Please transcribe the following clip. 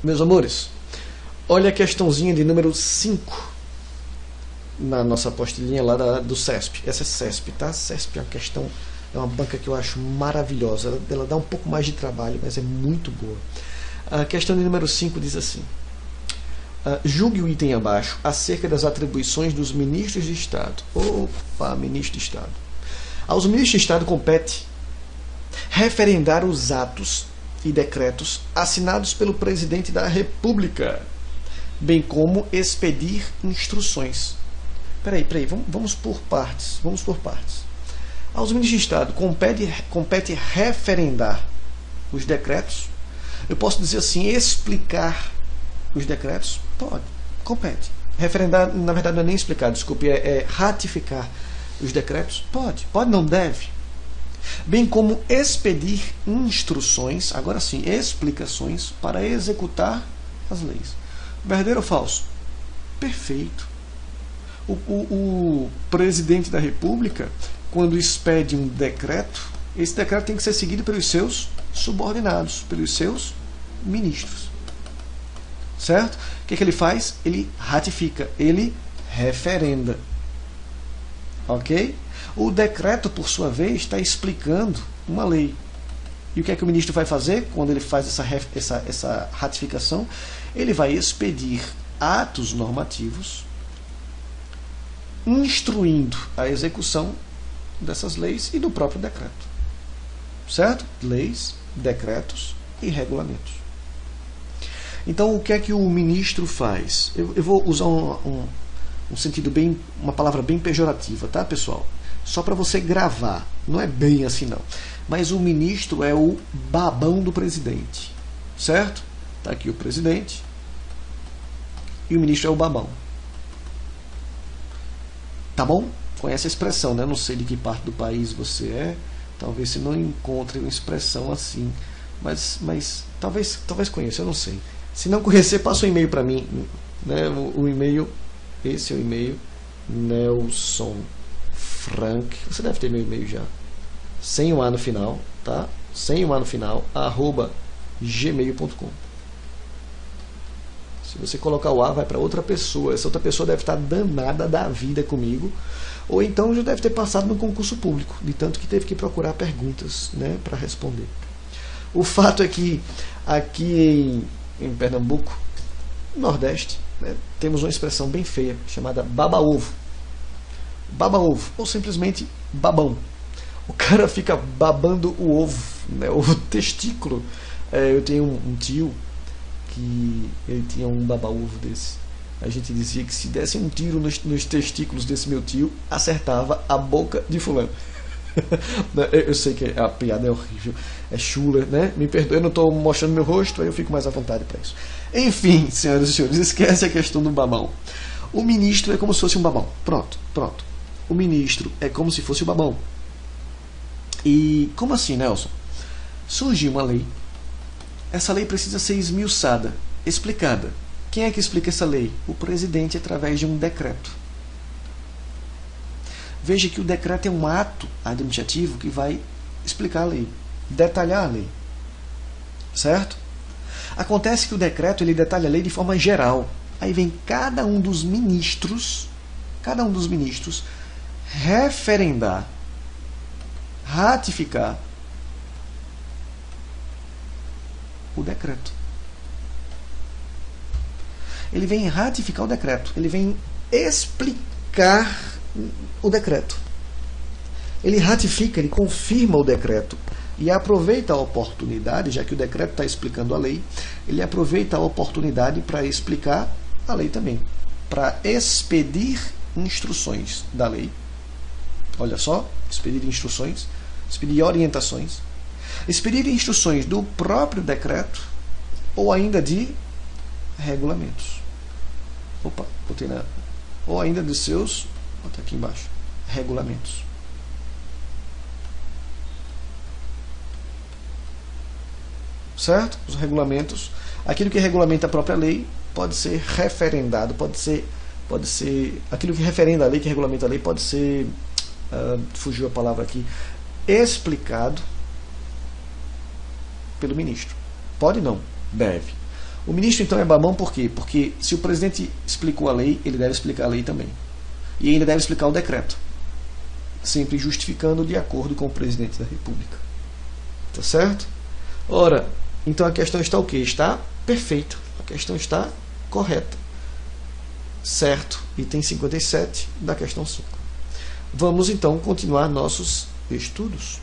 Meus amores, olha a questãozinha de número 5 na nossa apostilinha lá do CESP. Essa é CESP, tá? CESP é uma questão, é uma banca que eu acho maravilhosa. Ela dá um pouco mais de trabalho, mas é muito boa. A questão de número 5 diz assim: julgue o item abaixo acerca das atribuições dos ministros de Estado. Opa, ministro de Estado. Aos ministros de Estado compete referendar os atos e decretos assinados pelo Presidente da República, bem como expedir instruções. Peraí, vamos por partes. Aos ministros de Estado compete referendar os decretos. Eu posso dizer assim, explicar os decretos? Pode, compete. Referendar, na verdade, não é nem explicar, desculpe, é ratificar os decretos? Pode, não deve. Bem como expedir instruções, agora sim, explicações para executar as leis. Verdadeiro ou falso? Perfeito. O presidente da República, quando expede um decreto, esse decreto tem que ser seguido pelos seus subordinados, pelos seus ministros. Certo? O que ele faz? Ele ratifica, ele referenda. Ok? O decreto, por sua vez, está explicando uma lei. E o que é que o ministro vai fazer quando ele faz essa ratificação? Ele vai expedir atos normativos instruindo a execução dessas leis e do próprio decreto. Certo? Leis, decretos e regulamentos. Então, o que é que o ministro faz? Eu vou usar um sentido bem, uma palavra bem pejorativa, tá, pessoal? Só para você gravar. Não é bem assim, não. Mas o ministro é o babão do presidente. Certo? Está aqui o presidente. E o ministro é o babão. Tá bom? Conhece a expressão, né? Não sei de que parte do país você é. Talvez você não encontre uma expressão assim. Mas talvez conheça, eu não sei. Se não conhecer, passa um e-mail para mim. Né? O e-mail, esse é o e-mail, Nelson Frank, você deve ter meu e-mail já, sem o A no final, tá? Sem o A no final, @gmail.com. Se você colocar o A, vai para outra pessoa. Essa outra pessoa deve estar danada da vida comigo, ou então já deve ter passado no concurso público, de tanto que teve que procurar perguntas, né, para responder. O fato é que aqui em Pernambuco, Nordeste, né, temos uma expressão bem feia chamada baba-ovo. Baba-ovo, ou simplesmente babão. O cara fica babando o ovo, né, o testículo. Eu tenho um tio que ele tinha um baba-ovo desse. A gente dizia que se desse um tiro nos testículos desse meu tio, acertava a boca de fulano. Eu sei que a piada é horrível, é chula, né? Me perdoe, eu não estou mostrando meu rosto, aí eu fico mais à vontade para isso. Enfim, senhoras e senhores, esquece a questão do babão. O ministro é como se fosse um babão. Pronto. O ministro é como se fosse o babão. E como assim, Nelson? Surgiu uma lei. Essa lei precisa ser esmiuçada, explicada. Quem é que explica essa lei? O presidente, através de um decreto. Veja que o decreto é um ato administrativo que vai explicar a lei, detalhar a lei. Certo? Acontece que o decreto ele detalha a lei de forma geral. Aí vem cada um dos ministros referendar, ratificar o decreto. Ele vem ratificar o decreto, ele vem explicar o decreto. Ele ratifica, ele confirma o decreto e aproveita a oportunidade, já que o decreto está explicando a lei, ele aproveita a oportunidade para explicar a lei também, para expedir instruções da lei. Olha só, expedir instruções, expedir orientações, expedir instruções do próprio decreto ou ainda de regulamentos. Opa, botei na... Ou ainda de seus, bota aqui embaixo, regulamentos. Certo? Os regulamentos, aquilo que regulamenta a própria lei pode ser referendado, pode ser aquilo que referenda a lei, que regulamenta a lei, pode ser, fugiu a palavra aqui, explicado pelo ministro. Pode não, deve. O ministro então é babão por quê? Porque se o presidente explicou a lei, ele deve explicar a lei também. E ainda deve explicar o decreto, sempre justificando de acordo com o presidente da República. Tá certo? Ora, então a questão está o quê? Está perfeita. A questão está correta. Certo? Item 57 da questão 5. Vamos então continuar nossos estudos.